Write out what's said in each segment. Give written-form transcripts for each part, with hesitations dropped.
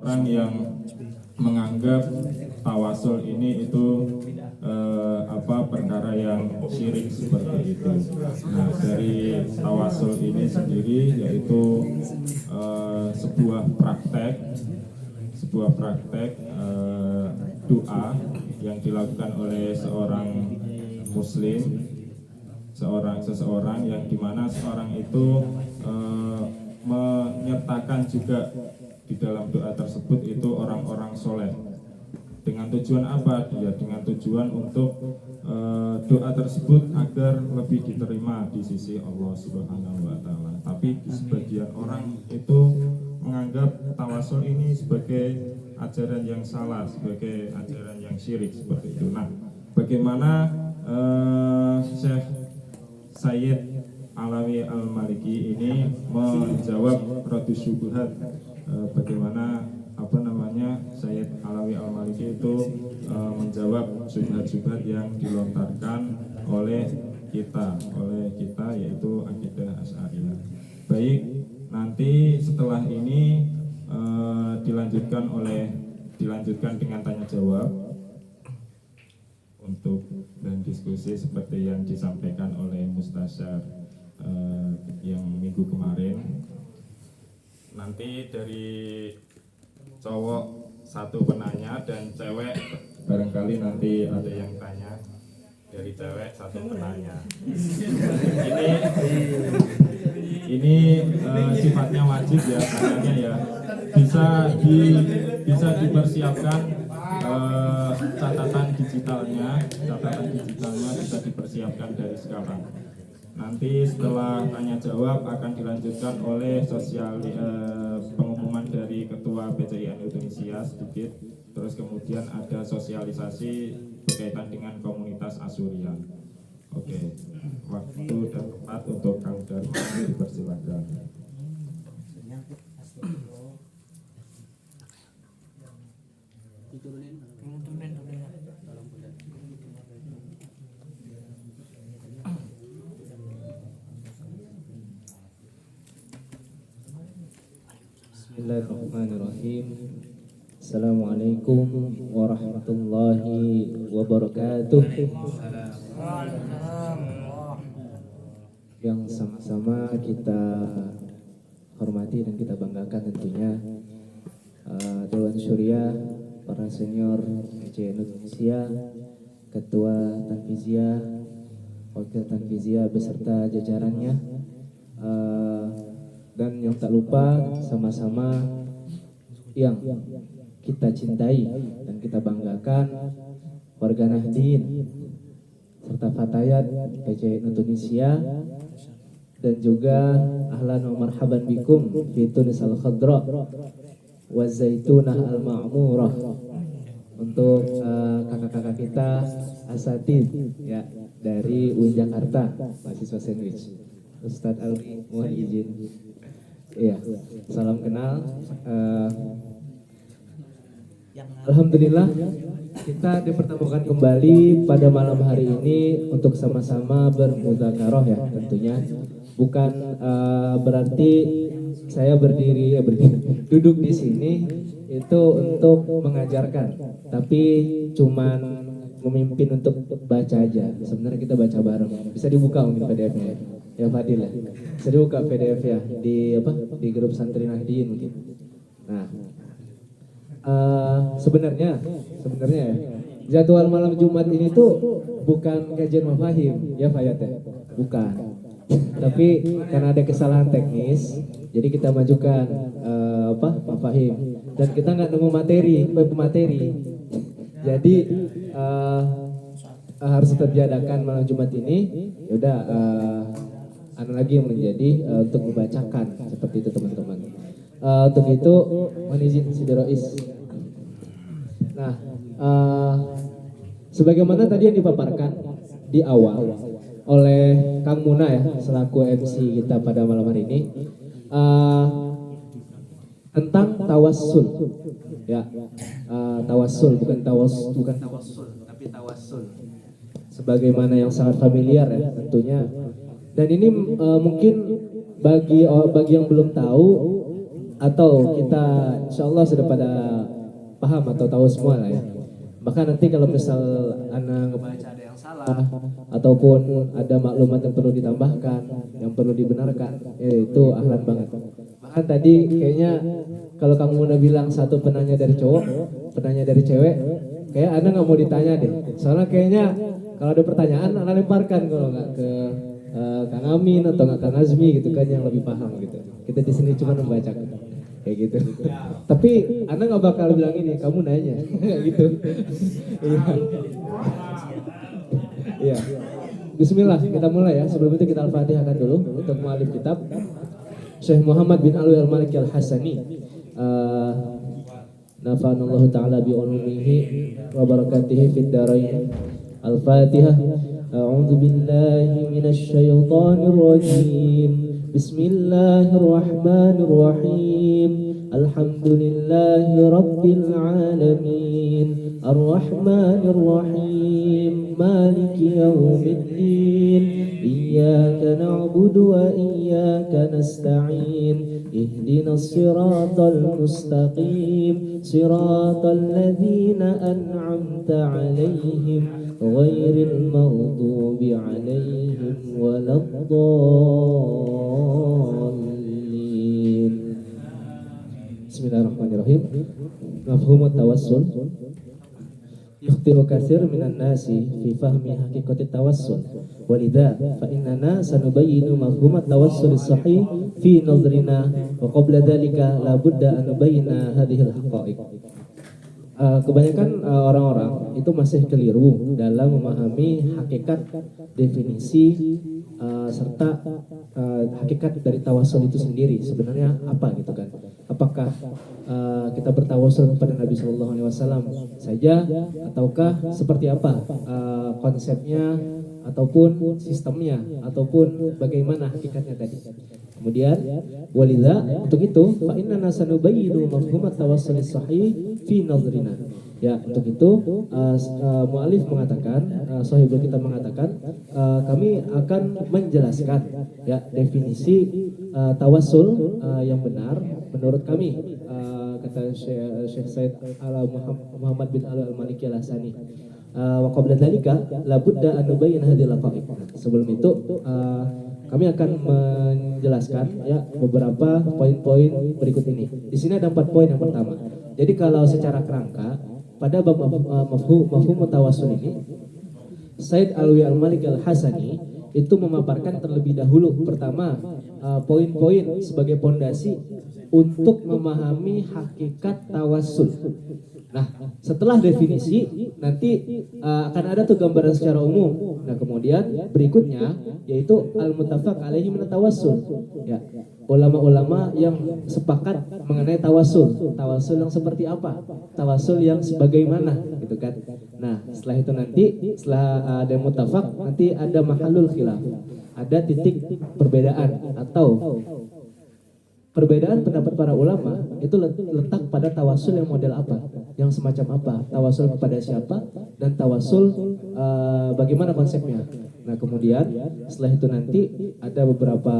orang yang menganggap tawasul ini itu perkara yang syirik seperti itu. Nah, dari tawasul ini sendiri yaitu sebuah praktek doa yang dilakukan oleh seorang muslim, seseorang yang dimana seorang itu menyertakan juga di dalam doa tersebut itu orang-orang soleh. Dengan tujuan apa? Ya, dengan tujuan untuk doa tersebut agar lebih diterima di sisi Allah Subhanahu wa Ta'ala. Tapi sebagian orang itu menganggap tawasul ini sebagai ajaran yang salah, sebagai ajaran yang syirik seperti itu. Nah, bagaimana Syekh Sayyid Alawi Al-Maliki ini menjawab radus syubhat, bagaimana Sayyid Alawi Al-Maliki itu menjawab syubhat-syubhat yang dilontarkan oleh kita yaitu akidah Asy'ariyah. Baik, nanti setelah ini dilanjutkan dengan tanya jawab untuk dan diskusi seperti yang disampaikan oleh Mustasyar yang minggu kemarin. Nanti dari cowok satu penanya dan cewek barangkali nanti ada yang tanya dari cewek satu penanya. Ini sifatnya wajib ya, tanyanya ya. Bisa dipersiapkan catatan digitalnya bisa dipersiapkan dari sekarang. Nanti setelah tanya jawab akan dilanjutkan oleh pengumuman dari Ketua PCIN Indonesia sedikit, terus kemudian ada sosialisasi berkaitan dengan komunitas Asy'ariyah. Oke, waktu dan tempat untuk Kang Dharma dipersilakan. Bismillahirrahmanirrahim. Assalamualaikum warahmatullahi wabarakatuh. Yang sama-sama kita hormati dan kita banggakan tentunya Dewan Syuriah, para senior PCIN Indonesia, Ketua Tanfiziyah, Wakil Tanfiziyah beserta jajarannya, dan yang tak lupa sama-sama yang kita cintai dan kita banggakan warga Nahdien serta Fatayat PCIN Indonesia, dan juga ahlan wa marhaban bikum fi Tunis al-Khadra wa Zaitunah al-Ma'murah, untuk kakak-kakak kita asatid ya dari UIN Jakarta, mahasiswa sandwich. Ustadz Alwi, mohon izin. Iya, salam kenal. Alhamdulillah kita dipertemukan kembali pada malam hari ini untuk sama-sama bermudzakarah ya tentunya. Bukan berarti saya duduk di sini itu untuk mengajarkan, tapi cuman memimpin untuk baca aja. Sebenarnya kita baca bareng. Bisa dibuka mungkin PDF-nya ya Fadil ya. Bisa dibuka PDF ya di grup santri Nahdien mungkin. Nah, sebenarnya ya, jadwal malam Jumat ini tuh bukan kajian mafahim ya Fayat ya, bukan. Tapi karena ada kesalahan teknis, jadi kita majukan mafahim, dan kita nggak nemu materi. Jadi harus tetap diadakan malam Jumat ini. Yaudah, lagi yang menjadi untuk membacakan seperti itu teman-teman. Untuk itu mohon izin Sidi Rois. Nah, sebagaimana tadi yang dipaparkan di awal oleh Kang Muna ya selaku MC kita pada malam hari ini, tentang tawassul ya, tawassul bukan tawassul tapi tawassul, sebagaimana yang sangat familiar ya tentunya. Dan ini mungkin bagi yang belum tahu, atau kita insya Allah sudah pada paham atau tahu semua lah ya. Maka nanti kalau misal anak ngebaca ada yang salah ataupun ada maklumat yang perlu ditambahkan, yang perlu dibenarkan, itu ahlan banget. Bahkan tadi kayaknya kalau kamu udah bilang satu penanya dari cowok, penanya dari cewek, kayak Anda nggak mau ditanya deh. Soalnya kayaknya kalau ada pertanyaan Anda lemparkan, kalau nggak ke Kang Amin atau nggak Kang Azmi gitu kan, yang lebih paham gitu. Kita di sini cuma membacakan kayak gitu. Tapi Anda nggak bakal bilang ini, kamu nanya kayak gitu. Iya. Iya. Bismillah, kita mulai ya. Sebelum itu kita al-fatihahkan dulu untuk mu'alif kitab Syekh Muhammad bin Alwi al-Maliki al-Hasani. Nafa'anallahu ta'ala bi ulumihi wa barakatihi fid dharain. Al-Fatihah. A'udzu billahi minasy syaithanir rajim. Bismillahirrahmanirrahim. Alhamdulillahi rabbil alamin. Ar-Rahmanir Rahim. Maliki yaumiddin. Iyyaka na'budu wa iyyaka nasta'in. Ihdinas siratal mustaqim. Siratal ladzina an'amta 'alaihim ghairil maghdubi 'alaihim waladdallin. Bismillahirrahmanirrahim. Mafhumut tawassul. Yukhtiru katsir minan nasi fi fahmi haqiqati tawassul. Walidha fa innana sanubayyinu mafhumat tawassul as-sahih fi nadhrina wa qabla dhalika la budda an nubayyana hadhihi al-haqa'iq. Kebanyakan orang-orang itu masih keliru dalam memahami hakikat, definisi serta hakikat dari tawasul itu sendiri sebenarnya apa gitu kan. Apakah kita bertawasul kepada Nabi Shallallahu Alaihi Wasallam saja, ataukah seperti apa konsepnya ataupun sistemnya ataupun bagaimana hakikatnya tadi. Kemudian walidha, untuk itu fa inna sanubayyinu mafhumat tawassul sahih fi nadhrina. Ya, untuk itu mu'alif mengatakan, sahibul kita mengatakan, kami akan menjelaskan ya definisi tawassul yang benar menurut kami, kata Syekh Said Muhammad bin Al-Maliki Al-Hasani. Wa qabla dzalika la budda an nubayyin hadhil haqa'iq. Sebelum itu kami akan menjelaskan ya beberapa poin-poin berikut ini. Di sini ada 4 poin yang pertama. Jadi kalau secara kerangka pada bab mafhum tawassul ini, Said Alwi Al-Maliki Al-Hasani itu memaparkan terlebih dahulu pertama poin-poin sebagai pondasi untuk memahami hakikat tawassul. Nah, setelah definisi nanti akan ada tuh gambaran secara umum. Nah, kemudian berikutnya yaitu al-muttafaq alaihi min tawassul. Ya, ulama-ulama yang sepakat mengenai tawassul. Tawassul yang seperti apa? Tawassul yang sebagaimana gitu kan. Nah, setelah itu nanti setelah ada muttafaq nanti ada mahallul khilaf. Ada titik perbedaan atau perbedaan pendapat para ulama itu letak pada tawasul yang model apa, yang semacam apa, tawasul kepada siapa, dan tawasul bagaimana konsepnya. Nah, kemudian setelah itu nanti ada beberapa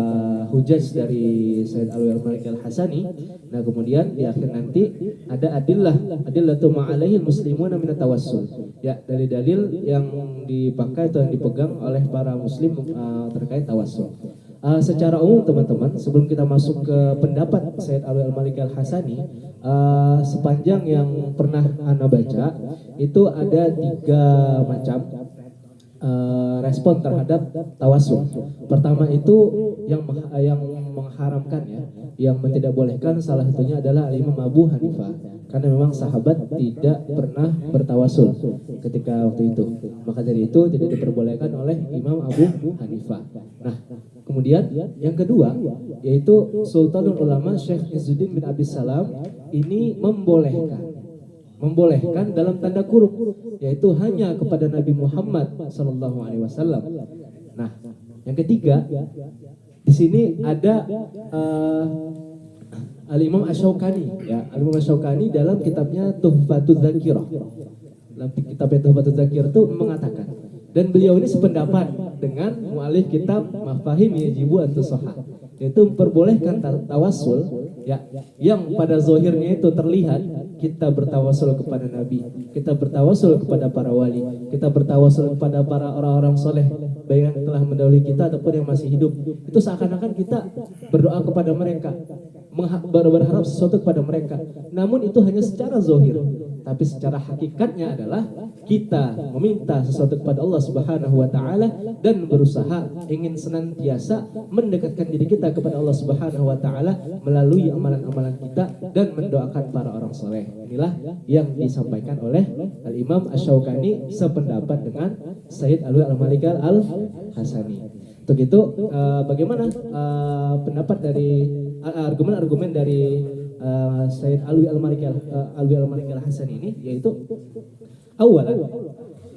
hujaj dari Said Alwi Al-Maliki Al-Hasani. Nah, kemudian di akhir nanti ada adillatu ma'alaihi muslimuna min tawassul. Ya, dari dalil yang dipakai atau yang dipegang oleh para muslim terkait tawassul. Secara umum teman-teman, sebelum kita masuk ke pendapat Said Alwi Al-Maliki Al-Hasani, sepanjang yang pernah Anda baca itu ada 3 macam respon terhadap tawassul. Pertama itu yang mengharamkan ya, yang tidak bolehkan, salah satunya adalah Imam Abu Hanifah, karena memang sahabat tidak pernah bertawassul ketika waktu itu. Maka dari itu tidak diperbolehkan oleh Imam Abu Hanifah. Nah, kemudian yang kedua yaitu Sultanul Ulama Syekh Izzuddin bin Abdus Salam ini membolehkan dalam tanda kurung, yaitu hanya kepada Nabi Muhammad SAW. Nah, yang ketiga di sini ada Al-Imam Asy-Syaukani ya, Al-Imam Asy-Syaukani dalam kitabnya Tuhfatuz Dzakirah. Dalam kitabnya Tuhfatuz Dzakirah itu mengatakan, dan beliau ini sependapat dengan mu'alif kitab Mafahim Yajibu an Tusahhah, yaitu memperbolehkan tawassul ya, yang pada zahirnya itu terlihat kita bertawasul kepada Nabi, kita bertawasul kepada para wali, kita bertawasul kepada para orang-orang soleh, baik yang telah mendahului kita ataupun yang masih hidup. Itu seakan-akan kita berdoa kepada mereka, berharap sesuatu kepada mereka. Namun itu hanya secara zahir, tapi secara hakikatnya adalah kita meminta sesuatu kepada Allah Subhanahu wa taala dan berusaha ingin senantiasa mendekatkan diri kita kepada Allah Subhanahu wa taala melalui amalan-amalan kita dan mendoakan para orang soleh. Inilah yang disampaikan oleh Al-Imam Asy-Syaukani sependapat dengan Sayyid Alwi Al-Malik Al-Hasani. Untuk itu bagaimana pendapat dari argumen-argumen dari Sayyid Alwi Al-Malik Al-Hasani ini, yaitu awalan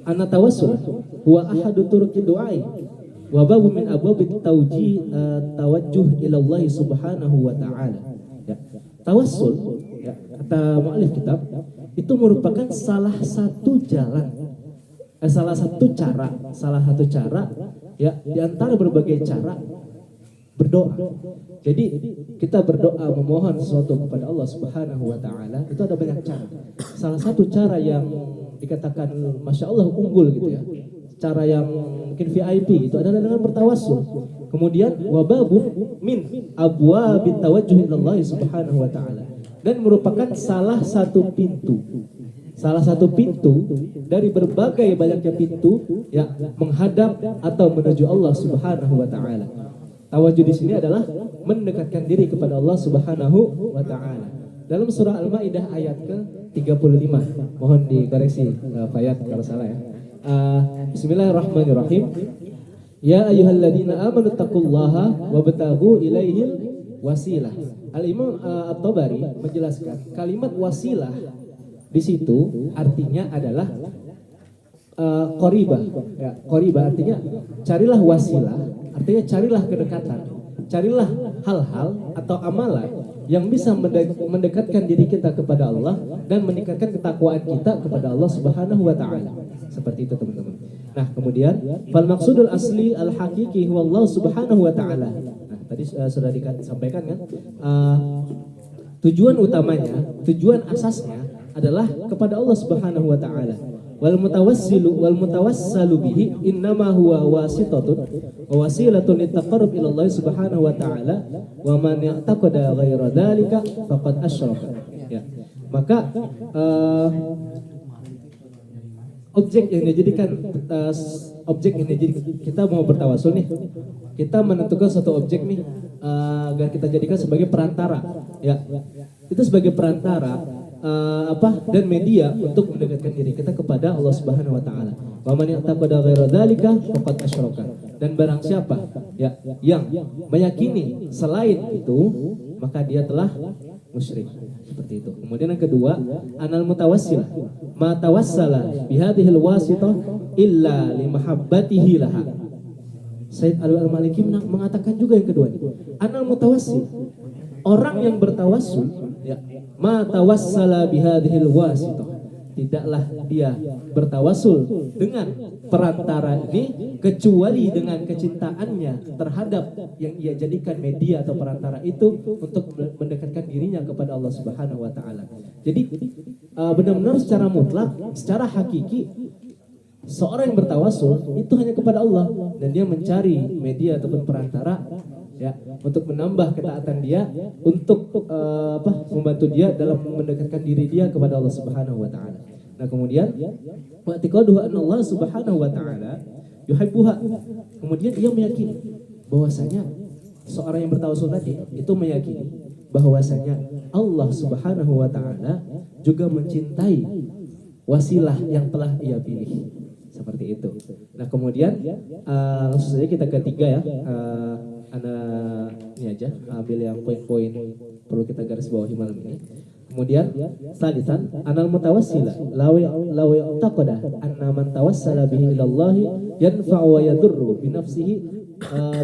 anna tawassul huwa ahadu turuqid du'ai wa babu min abwabit tawajjuh ila Allah Subhanahu wa taala. Ya. Tawassul, ya, kata mu'allif kitab, itu merupakan salah satu jalan, salah satu cara ya di antara berbagai cara berdoa. Jadi kita berdoa memohon sesuatu kepada Allah Subhanahu wa taala itu ada banyak cara. Salah satu cara yang dikatakan Masya Allah unggul gitu ya, cara yang mungkin VIP itu adalah dengan bertawassul. Kemudian wababu min abwabit tawajjuh ilallah Subhanahu wa taala, dan merupakan salah satu pintu dari berbagai banyaknya pintu yang menghadap atau menuju Allah Subhanahu wa taala. Tawajjuh di sini adalah mendekatkan diri kepada Allah Subhanahu wa taala. Dalam surah Al-Maidah ayat ke-35. Mohon dikoreksi Fayat kalau salah ya. Bismillahirrahmanirrahim. Ya ayyuhalladzina amanu taqullaha wabtaghu ilaihil wasilah. Al-Imam At-Tabari menjelaskan kalimat wasilah di situ artinya adalah qoribah. Ya, qoribah artinya carilah wasilah, artinya carilah kedekatan, carilah hal-hal atau amalan yang bisa mendekatkan diri kita kepada Allah dan meningkatkan ketakwaan kita kepada Allah Subhanahu wa taala. Seperti itu teman-teman. Nah, kemudian fal maqsudul asli al haqiqi huwa Allah Subhanahu wa taala. Nah, tadi sudah disampaikan kan? Tujuan utamanya, tujuan asasnya adalah kepada Allah Subhanahu wa taala. Wal mutawassalu bihi innama huwa wasitatun wa wasilatun litaqarrub ila Allah Subhanahu wa taala wa man ya'taqada ghaira dzalika faqad asyraka. Ya. Maka objek yang dijadikan kita mau bertawasul nih, kita menentukan satu objek nih agar kita jadikan sebagai perantara, ya itu sebagai perantara dan media untuk mendekatkan diri kita kepada Allah Subhanahu wa taala. Wa man ya'taqada ghaira dzalika faqad asyraka. Dan barang siapa ya yang meyakini selain itu, maka dia telah musyrik. Seperti itu. Kemudian yang kedua, anal mutawassil ma tawassala bihadhil wasithah illa limahabbatihi laha. Sayyid Alwi Al-Maliki mengatakan juga yang kedua, anal mutawassil, orang yang bertawassul ya, ma tawassala bihadhil wasithah, tidaklah dia bertawassul dengan perantara ini kecuali dengan kecintaannya terhadap yang ia jadikan media atau perantara itu untuk mendekatkan dirinya kepada Allah Subhanahu wa taala. Jadi benar-benar secara mutlak, secara hakiki seorang yang bertawassul itu hanya kepada Allah dan dia mencari media ataupun perantara ya untuk menambah ketaatan dia, untuk membantu dia dalam mendekatkan diri dia kepada Allah Subhanahu wa taala. Nah, kemudian wa i'tiqaduhu anna Allah Subhanahu wa taala yuhibbuha. Kemudian dia meyakini bahwasanya seorang yang bertawassul tadi itu meyakini bahwasanya Allah Subhanahu wa taala juga mencintai wasilah yang telah ia pilih. Seperti itu. Nah, kemudian langsung saja kita ketiga ya. Ini aja ambil yang poin-poin perlu kita garis bawahi malam ini. Kemudian salisan anal mutawassila law ya'taqada anna man tawassala bihi ila Allah yanfa'u wa yadurru bi nafsihi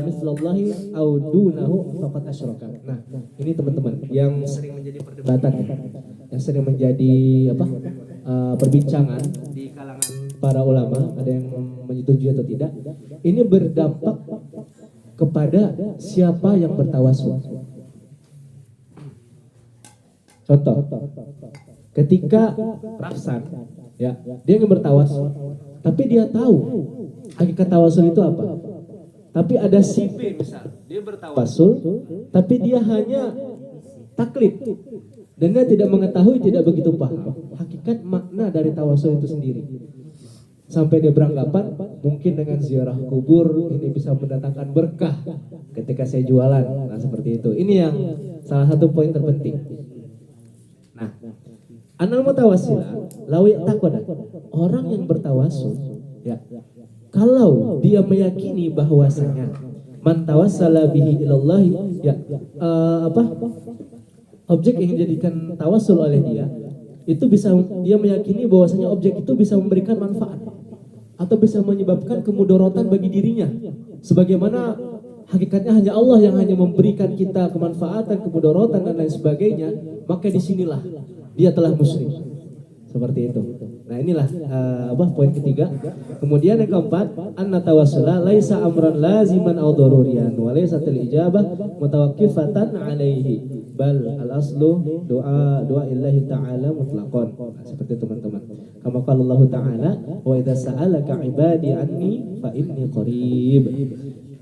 mislallahi aw dunahu faqad asyraka. Nah, ini teman-teman yang sering menjadi perdebatan ya. Yang sering menjadi perbincangan di kalangan para ulama, ada yang menyetujui atau tidak. Ini berdampak kepada siapa yang bertawassul. Contoh, ketika Rafsan, ya, dia ingin bertawasul, tapi dia tahu hakikat tawasul itu apa. Tapi ada si B misal, dia bertawasul, tapi dia hanya taklid dan dia tidak mengetahui, tidak begitu paham hakikat makna dari tawasul itu sendiri. Sampai dia beranggapan mungkin dengan ziarah kubur ini bisa mendatangkan berkah ketika saya jualan. Nah, seperti itu. Ini yang salah satu poin terpenting. Nah, anal mutawassila lawi takoda. Orang yang bertawasul, ya, kalau dia meyakini bahwasanya man tawassala bihi ilallah, ya, objek yang dijadikan tawasul oleh dia itu bisa, dia meyakini bahwasanya objek itu bisa memberikan manfaat atau bisa menyebabkan kemudaratan bagi dirinya, sebagaimana hakikatnya hanya Allah yang hanya memberikan kita kemanfaatan, kemudaratan dan lain sebagainya, maka disinilah dia telah musyrik. Seperti itu. Nah, inilah poin ketiga. Kemudian yang keempat, anna tawassula laisa amran laziman aw daruriyan wa laysa al-ijabah mutawaqqifatan alaihi bal al-aslu doa illahi ta'ala mutlaqan. Nah, seperti itu teman-teman. Kama qala Allah ta'ala wa idza sa'alaka ibadi anni fa inni qarib.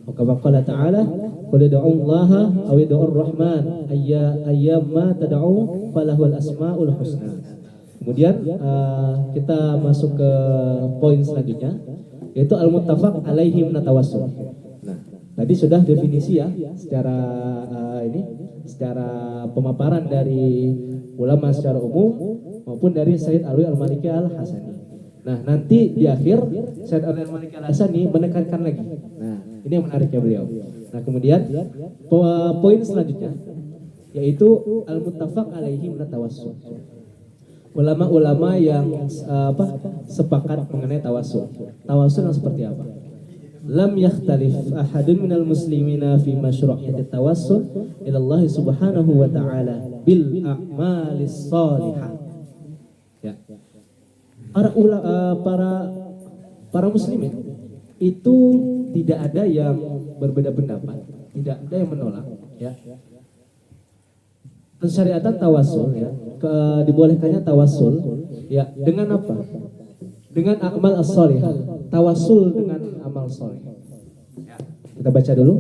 Wa kama qala ta'ala qul ud'u Allaha aw ud'u ar-rahman ayyamma tad'u falahul asmaul husna. Kemudian kita masuk ke poin selanjutnya, yaitu al-muttafaq alaihi minatawassul. Nah, tadi sudah definisi ya, secara secara pemaparan dari ulama secara umum maupun dari Sayyid Alwi Al-Maliki Al-Hasani. Nah, nanti di akhir Sayyid Alwi Al-Maliki Al-Hasani menekankan lagi. Nah, ini yang menariknya beliau. Nah, kemudian poin selanjutnya yaitu al-muttafaq alaihi minatawassul. Ulama-ulama yang sepakat mengenai tawasul. Tawasul yang seperti apa? Lam yakhtalif ahadun minal muslimina fi masyru'iyyati tawassul ila Allah subhanahu wa ta'ala bil a'malis shalihah. Ya. Para muslimin itu tidak ada yang berbeda pendapat, tidak ada yang menolak, ya. Pensyariatan tawasul, ya, dibolehkannya tawasul, ya, dengan apa? Dengan amal as-shalihah. Tawasul dengan amal saleh. Ya. Kita baca dulu.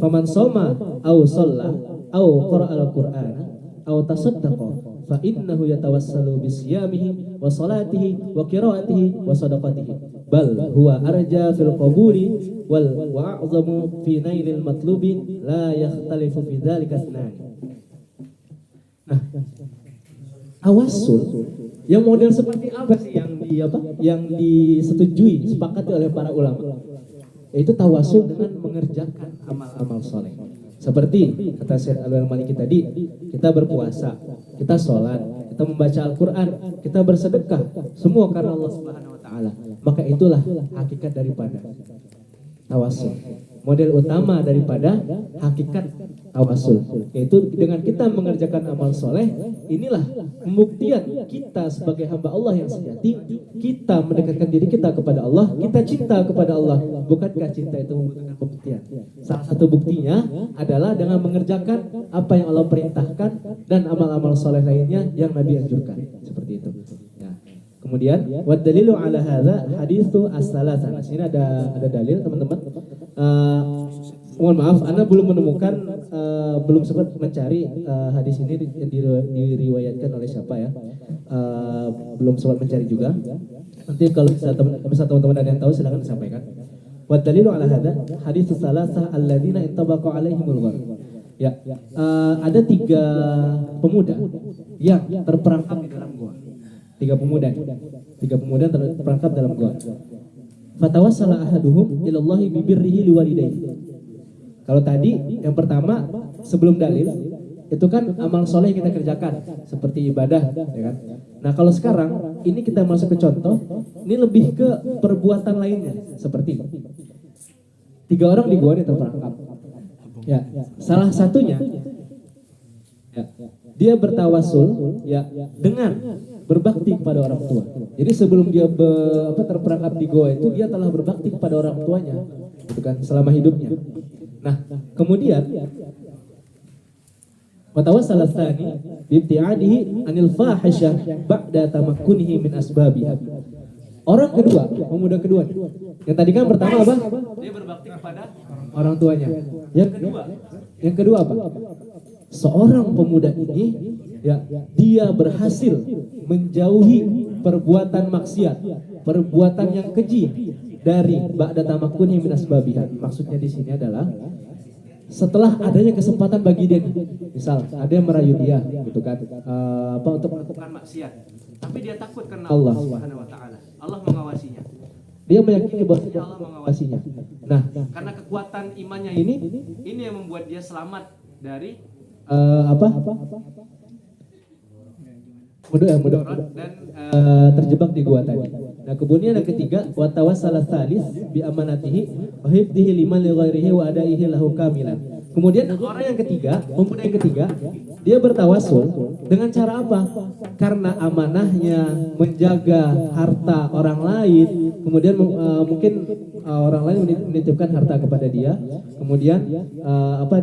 Faman shoma aw shalla aw qara'a al-Qur'ana aw tasaddaqa fa innahu yatawassalu bi siyamihi wa salatihi wa qira'atihi wa sadaqatihi bal huwa arja fil qabuli wal wa'zamu fi nailil matlubi la yakhtalifu fi dzalika itsnani. Nah, tawassul yang model seperti apa sih yang disetujui, sepakati oleh para ulama? Yaitu tawasul dengan mengerjakan amal-amal soleh. Seperti kata Syekh Al-Maliki tadi, kita berpuasa, kita sholat, kita membaca Al-Quran, kita bersedekah, semua karena Allah Subhanahu Wa Taala. Maka itulah hakikat daripada tawasul. Model utama daripada hakikat tawasul, yaitu dengan kita mengerjakan amal soleh. Inilah pembuktian kita sebagai hamba Allah yang sejati, kita mendekatkan diri kita kepada Allah, kita cinta kepada Allah. Bukankah cinta itu membutuhkan pembuktian? Salah satu buktinya adalah dengan mengerjakan apa yang Allah perintahkan dan amal-amal soleh lainnya yang Nabi anjurkan. Seperti itu. Ya. Kemudian, wa dalilu ala hadza haditsu as-salasa. Nah, sini ada dalil teman-teman. Mohon maaf, Anda belum menemukan, belum sempat mencari hadis ini yang diriwayatkan oleh siapa ya? Belum sempat mencari juga. Nanti kalau bisa teman-teman ada yang tahu silakan disampaikan. Wa dalilu ala hadza haditsus salasah alladzina intabaqa alaihimul ghar. Ya, ada 3 pemuda yang terperangkap di dalam gua. 3 pemuda terperangkap dalam gua. Fatawassala ahaduhum ilallahi bibirrihi liwalidayhi. Kalau tadi yang pertama sebelum dalil itu kan amal soleh yang kita kerjakan seperti ibadah, ya kan? Nah, kalau sekarang ini kita masuk ke contoh, ini lebih ke perbuatan lainnya seperti 3 orang di gua ini terperangkap. Ya, salah satunya ya, dia bertawasul ya dengan berbakti kepada orang tua. Jadi sebelum dia terperangkap di goa itu dia telah berbakti kepada orang tuanya, gitu kan, selama hidupnya. Nah, kemudian Wa tawassala tsani bi ibtiadihi anil fahisyah ba'da tamakkunihi min asbabiha. Orang kedua, pemuda kedua. Yang tadi kan pertama apa? Dia berbakti kepada orang tuanya. Yang kedua apa? Seorang pemuda ini ya dia berhasil menjauhi perbuatan maksiat, perbuatan yang keji dari ba'da tamakkuni min asbabiha. Maksudnya di sini adalah setelah adanya kesempatan bagi dia, misal ada yang merayu dia gitu kan, untuk melakukan maksiat, tapi dia takut karena Allah Subhanahu wa taala. Allah mengawasinya. Dia meyakini bahwa Allah mengawasinya. Nah, karena kekuatan imannya ini yang membuat dia selamat dari mudarat dan terjebak di gua tadi. Nah, kemudian yang ketiga, wa tawassala tsalis bi amanatihi wa hifdhihi liman li ghairihi wa adaihi lahu kamilan. Kemudian orang yang ketiga, pemuda yang ketiga, dia bertawasul dengan cara apa? Karena amanahnya menjaga harta orang lain, kemudian mungkin orang lain menitipkan harta kepada dia, kemudian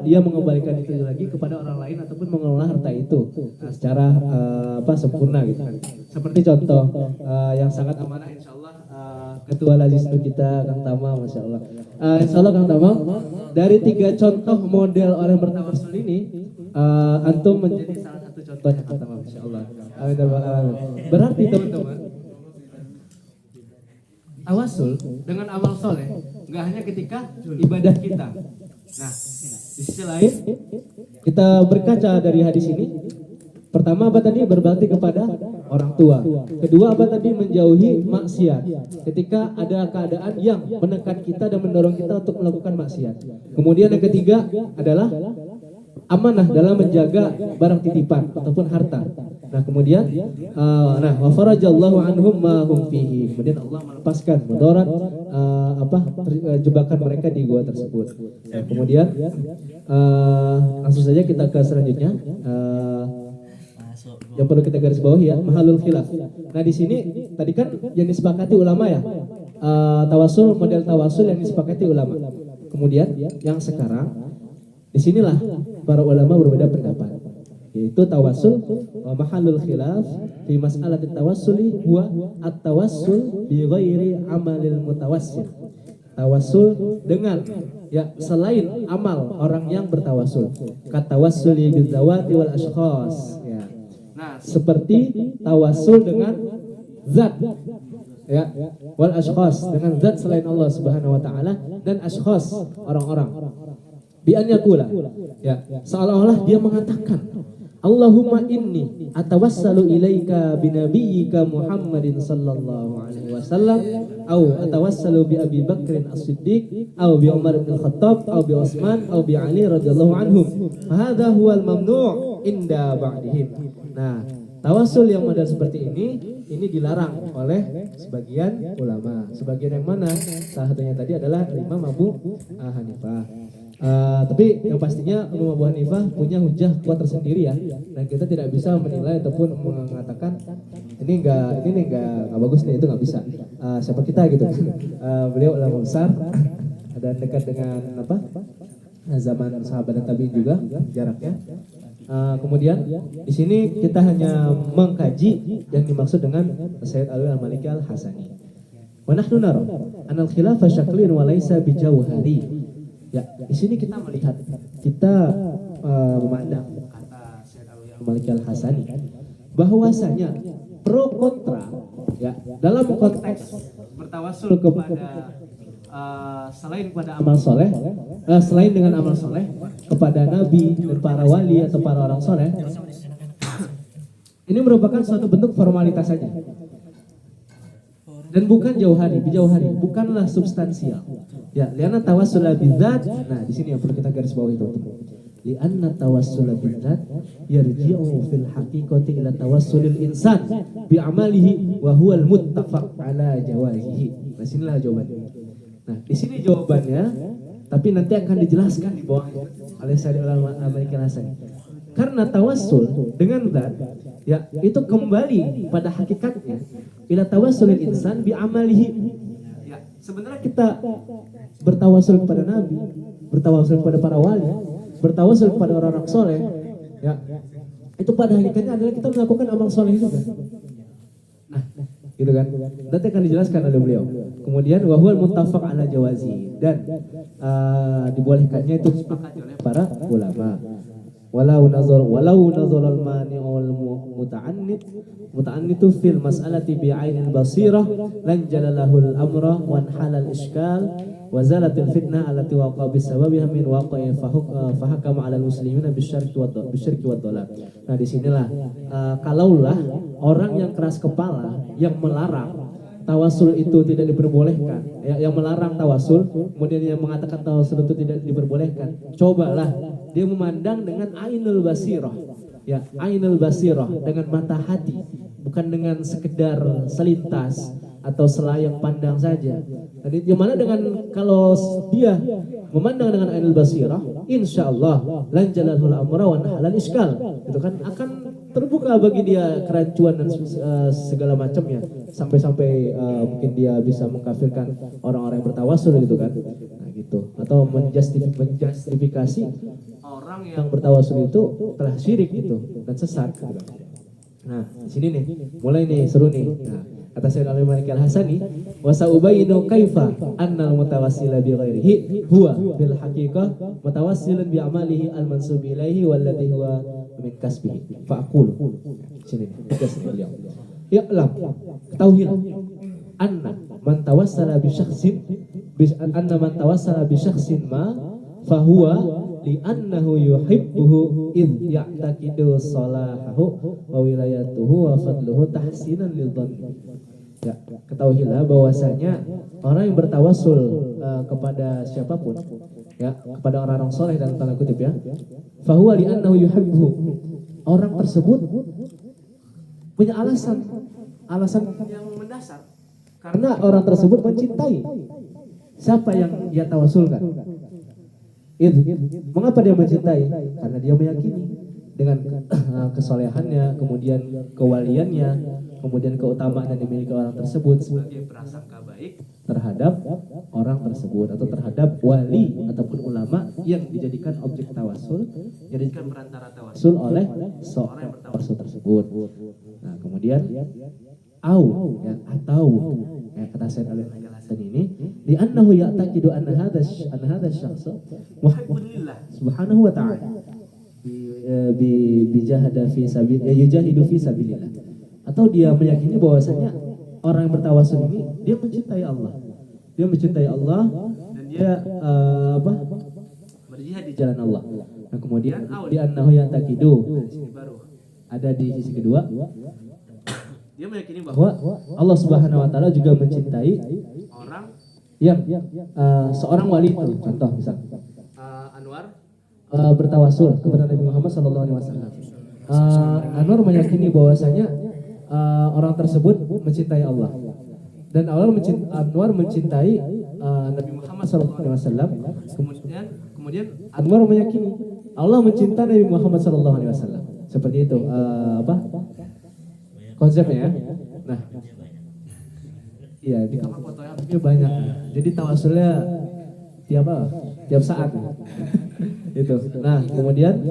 dia mengembalikan itu lagi kepada orang lain ataupun mengelola harta itu secara sempurna gitu. Seperti contoh yang sangat amanah, insyaallah ketua Lazis kita Kang Tama, masya Allah. Insyaallah Kang Tama, dari 3 contoh model orang bertawasul ini, antum menjadi salah satu contohnya Kang Tama, masya Allah. Berarti teman-teman, tawasul dengan amal soleh nggak hanya ketika ibadah kita. Nah, di sisi lain kita berkaca dari hadis ini. Pertama apa tadi? Berbakti kepada orang tua. Kedua apa tadi? Menjauhi maksiat. Ketika ada keadaan yang menekan kita dan mendorong kita untuk melakukan maksiat. Kemudian yang ketiga adalah amanah dalam menjaga barang titipan ataupun harta. Nah, kemudian wa farajallahu anhum ma hum fihi. Kemudian Allah melepaskan mudarat jebakan mereka di gua tersebut. Nah, kemudian langsung saja kita ke selanjutnya. Yang perlu kita garis bawahi ya, mahalul khilaf. Nah, di sini tadi kan yang disepakati ulama ya, tawasul, model tawasul yang disepakati ulama. Kemudian yang sekarang disinilah para ulama berbeda pendapat, yaitu tawasul mahalul khilaf fi mas'alat tawassuli huwa at-tawassul bi ghairi amalil mutawassil. Tawasul dengan ya selain amal orang yang bertawasul. Katawassuli bizawati wal ashkhas ya. Nah, seperti tawasul dengan zat ya, wal ashkhas, dengan zat selain Allah Subhanahu wa taala, dan ashkhas, orang-orang. Bi an yaqula ya, seolah-olah dia mengatakan Allahumma inni atawassalu ilaika binabiyyika Muhammadin sallallahu alaihi wasallam, au atawassalu bi Abi Bakrin As-Siddiq, au bi Umar bin Khattab, au bi Utsman, au bi Ali radhiyallahu anhum. Hadza huwal mamnu' inda ba'dihim. Nah, tawasul yang model seperti ini dilarang oleh sebagian ulama. Sebagian yang mana? Salah satunya tadi adalah Imam Abu Hanifah. Tapi yang pastinya Imam Abu Hanifah punya hujah kuat tersendiri ya, dan kita tidak bisa menilai ataupun mengatakan ini enggak bagus nih, itu nggak bisa. Siapa kita gitu? Beliau ulama besar dan dekat dengan zaman sahabat dan tabi'in juga jaraknya. Kemudian di sini kita hanya mengkaji yang dimaksud dengan Sayyid Alwi Al-Maliki Al-Hasani. Wa nahnu nara anal khilafa syaklin wa laisa bijawhari. Ya, di sini kita melihat, kita memandang kata Sayyid Alwi Al-Maliki Al-Hasani bahwasanya pro kontra ya dalam konteks bertawasul kepada selain pada amal soleh, selain dengan amal soleh kepada nabi dan para wali atau para orang soleh, ini merupakan suatu bentuk formalitas saja dan bukan jauhari, bukanlah substansial. Ya, lianna tawassul bidzat. Nah, di sini yang perlu kita garis bawahi itu. Lianna tawassul bidzat yarji'u fil haqiqati ila tawassulil insan bi amalihi wa huwal muttafaq ala jawazihi. Nah, sinilah jawabannya. Nah, di sini jawabannya, tapi nanti akan dijelaskan di bawah oleh Sayyid Al-Maliki Al-Hasani. Karena tawassul dengan zat, ya itu kembali pada hakikatnya ila tawassulil insan bi amalihi. Ya, sebenarnya kita bertawasul kepada nabi, bertawasul kepada para wali, bertawasul kepada orang-orang soleh, Ya, itu pada hakikatnya adalah kita melakukan amal soleh juga. Nah, gitu kan? Nanti akan dijelaskan oleh beliau. Kemudian wahwal muttafaq ala jawazi, dan dibolehkannya itu disepakati oleh para ulama. Walau nazar al mani wal muta'annitu fil mas'alati bi'ainil basirah lan jalalahu al amra wan halal iskal wa zalatil fitnah allati waqa bisababiha min waqa'i fahakama 'ala al muslimina bisyirki wad dhalal. Nah, disinilah kalaulah orang yang keras kepala yang melarang tawasul itu tidak diperbolehkan, yang melarang tawasul, kemudian yang mengatakan tawasul itu tidak diperbolehkan, cobalah dia memandang dengan ainul basirah, ya, ainul basirah, dengan mata hati, bukan dengan sekedar selintas atau selayang pandang saja. Jadi gimana dengan kalau dia memandang dengan ainul basirah, insya Allah lan jalalul amra wa halal iskal, itu kan akan terbuka bagi dia kerancuan dan segala macamnya, sampai-sampai mungkin dia bisa mengkafirkan orang-orang yang bertawasul gitu kan. Nah gitu, atau menjustifikasi orang yang bertawasul itu telah syirik gitu dan sesat gitu kan. Nah, di sini nih, mulai nih seru nih. Nah, kata Sayyid Al-Malik Al-Hasani, wa sa'ubayinu kaifa annal mutawassila bi ghairihi huwa bil haqiqah mutawassilun bi amalihi al-mansub ilaihi walladhi huwa min kasbihi. Fa'aqulu. Sini tegas beliau. Ya'lam, ketahuilah anna man tawassala bi syakhsin ma fahuwa li'annahu yuhibbuhu id ya'taqidu salahahu wa wilayatuhu wa fadluhu tahsinan lidhanni. Ya, ketahuilah bahwasanya orang yang bertawasul kepada siapapun, ya, kepada orang-orang soleh dalam tanda kutip ya, fahuwa li'annahu yuhibbuhu, orang tersebut punya alasan yang mendasar, karena orang tersebut mencintai siapa yang dia tawasulkan. Mengapa dia mencintai? Karena dia meyakini dengan kesolehannya, kemudian kewaliannya, kemudian keutamaan yang dimiliki orang tersebut sebagai prasangka baik terhadap orang tersebut atau terhadap wali ataupun ulama yang dijadikan objek tawasul, yang dijadikan perantara tawasul oleh seorang yang bertawasul tersebut. Nah, kemudian atau kata Sayyid Al-Malik Al-Hasani ini, di annahu ya'taqidu anna hadha syakhs muhibbun lillah subhanahu wa ta'ala bijahada fi sabil yujahidu fi sabilillah, atau dia meyakini bahwasanya orang yang bertawasul ini dia mencintai Allah dan dia berjihad di jalan Allah. Nah, kemudian di annahu ya'taqidu, baru ada di sisi kedua, dia meyakini bahwa Allah Subhanahu wa taala juga mencintai orang yang seorang wali itu. Contoh misal Anwar bertawasul kepada Nabi Muhammad SAW. Anwar meyakini bahwasanya orang tersebut mencintai Allah, dan Anwar mencintai Nabi Muhammad SAW. Kemudian Anwar meyakini Allah mencintai Nabi Muhammad SAW. Seperti itu konsepnya ya. Nah, iya, di kamar foto yang banyak. Jadi tawasulnya tiap saat. Itu. Nah, kemudian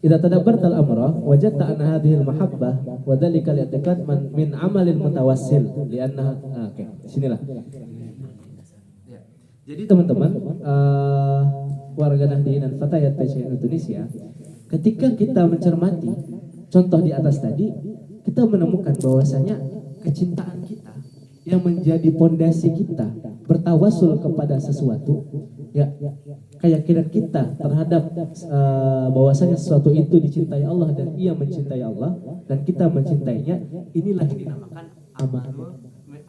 idza tadabbarta al-amra wajadta anna hadhihi al-mahabbah wa dhalika al-i'tiqad min amalil mutawassil li'annaha oke, sinilah. Ya. Jadi teman-teman warga Nahdien dan Fatayat PCN Indonesia, ketika kita mencermati contoh di atas tadi, kita menemukan bahwasanya kecintaan kita yang menjadi pondasi kita bertawasul kepada sesuatu, ya, keyakinan kita terhadap bahwasanya sesuatu itu dicintai Allah dan ia mencintai Allah dan kita mencintainya, inilah yang dinamakan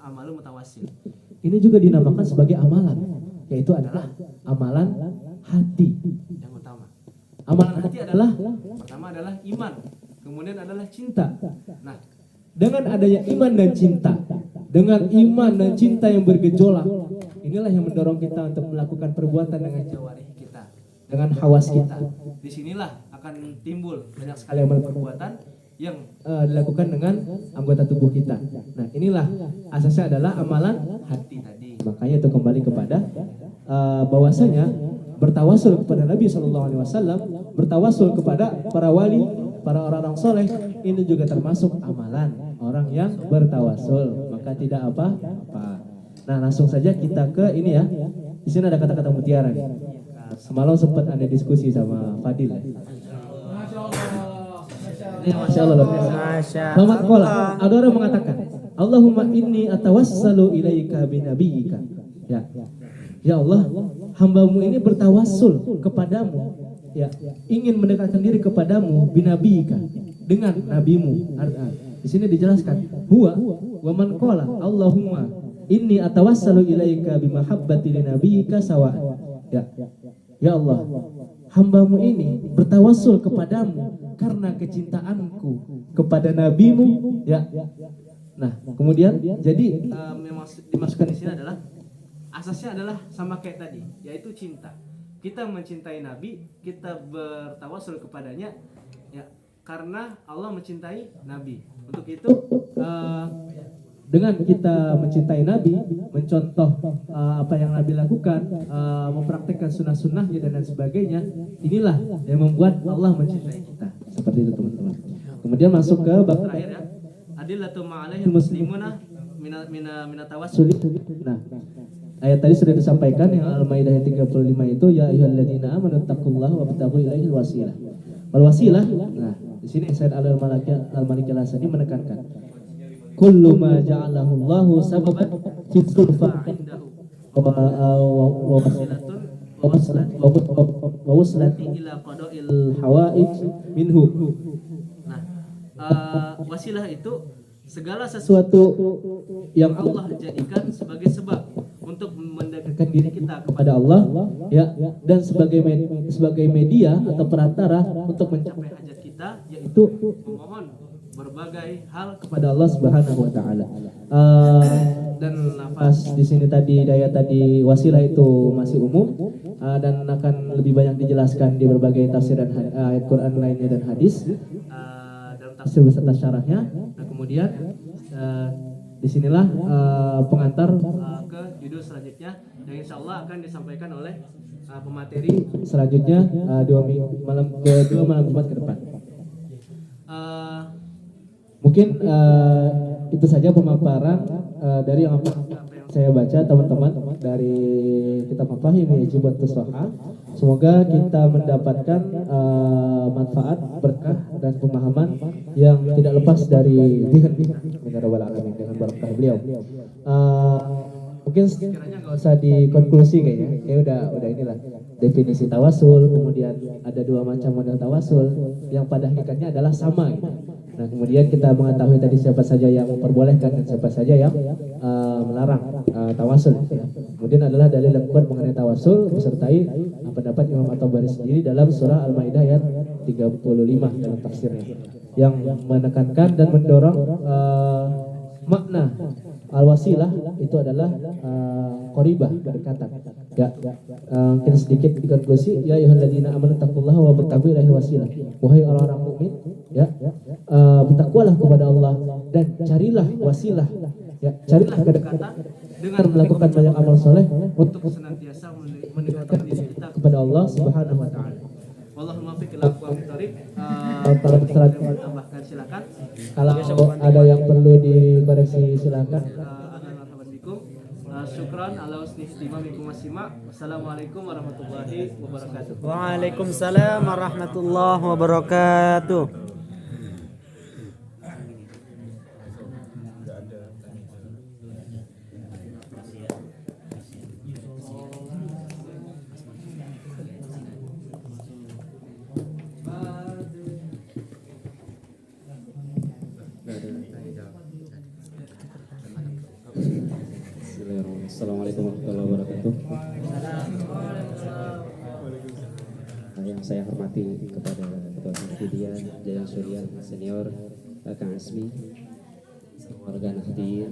amal mutawassil. Ini juga dinamakan sebagai amalan, yaitu adalah amalan hati yang utama. Amalan hati adalah pertama adalah iman, kemudian adalah cinta. Nah, dengan adanya iman dan cinta, dengan iman dan cinta yang bergejolak, inilah yang mendorong kita untuk melakukan perbuatan dengan jawarih kita, dengan hawas kita. Disinilah akan timbul banyak sekali amal perbuatan yang dilakukan dengan anggota tubuh kita. Nah, inilah asasnya adalah amalan hati tadi. Makanya itu kembali kepada bahwasanya bertawasul kepada Nabi SAW bertawasul kepada para wali, para orang-orang soleh, ini juga termasuk amalan orang yang bertawasul, maka tidak apa-apa. Nah, langsung saja kita ke ini ya. Di sini ada kata-kata mutiara nih. Semalam sempat ada diskusi sama Fadil ya. Masya Allah luar biasa. Muhammad Kola, ada orang mengatakan, Allahumma inni atawassalu ilaika binabiyyika. Ya Allah, hambamu ini bertawassul kepadamu, ya, ingin mendekatkan diri kepadamu binabiyyika, dengan nabimu. Di sini dijelaskan, huwa wa man qala Allahumma inni atawassalu ilaika bimahabbati linabiyyika sawa. Ya Allah, hambamu ini bertawassul kepadamu karena kecintaanku kepada nabimu, ya. Nah, kemudian jadi memang dimasukkan di sini adalah asasnya adalah sama kayak tadi, yaitu cinta. Kita mencintai Nabi, kita bertawasul kepadanya, ya, karena Allah mencintai Nabi. Untuk itu, dengan kita mencintai Nabi, mencontoh apa yang Nabi lakukan, mempraktekkan sunnah-sunnahnya dan lain sebagainya, inilah yang membuat Allah mencintai kita. Seperti itu teman-teman. Kemudian masuk ke bab terakhir ya. Adillatu ma'alaihil muslimuna mina tawassuli. Nah, ayat tadi sudah disampaikan yang Al-Maidah ayat 35 itu, ya ayyuhalladzina amanu taqullaha wabtaghu ilaihil wasilah. Wal wasilah. Nah, di sini Said Al-Malik Al-Hassani menekankan kullu ma ja'alahu Allahu sababan fisulfa indahu wa waslati ila qada'il hawaij minhu. Wasilah itu segala sesuatu yang Allah jadikan sebagai sebab untuk mendekatkan diri kita kepada Allah, ya, dan sebagai media atau perantara untuk mencapai hajat kita, yaitu memohon berbagai hal kepada Allah Subhanahu wa taala. Dan nafas di sini tadi, daya tadi wasilah itu masih umum, dan akan lebih banyak dijelaskan di berbagai tafsir dan ayat Quran lainnya dan hadis. Tafsir beserta syarahnya. Nah, kemudian disinilah pengantar ke judul selanjutnya yang insya Allah akan disampaikan oleh pemateri selanjutnya dua malam Jumat ke depan. Mungkin itu saja pemaparan dari apa yang saya baca teman-teman dari kitab Mafahim Yajibatus Shaha. Semoga kita mendapatkan manfaat, berkah dan pemahaman yang tidak lepas dari dzikir dengan barakah beliau. Mungkin sekiranya nggak usah dikonklusi kayaknya, ya udah inilah definisi tawasul. Kemudian ada dua macam model tawasul yang pada hakikatnya adalah sama gitu. Nah, kemudian kita mengetahui tadi siapa saja yang memperbolehkan dan siapa saja yang melarang tawasul. Kemudian adalah dalil yang kuat mengenai tawasul disertai pendapat Imam At-Tabari sendiri dalam surah Al-Maidah ayat 35 dalam tafsirnya, yang menekankan dan mendorong makna al-wasilah itu adalah qoribah, berdekatan. Ya, kita sedikit dikonklusi, ya ayyuhalladzina amanu taqullaha wa babtaghu ilaihil wasilah. Wahai orang-orang mukmin, ya, bertakwalah kepada Allah dan carilah wasilah, ya, carilah kedekatan dengan melakukan banyak amal soleh untuk senantiasa mendekatkan diri kita kepada Allah Subhanahu wa taala. Wallahul muwaffiq ila aqwamit thoriq. Para peserta tambahkan silakan. Kalau ada yang perlu dikoreksi silakan. Syukran ala husni istimamikum wasima. Wassalamualaikum warahmatullahi wabarakatuh. Waalaikumsalam warahmatullahi wabarakatuh. Assalamualaikum warahmatullahi wabarakatuh. Yang saya hormati kepada Ketua Panitia Jalan Surya Senior Kang Asmi, warga Nahdien,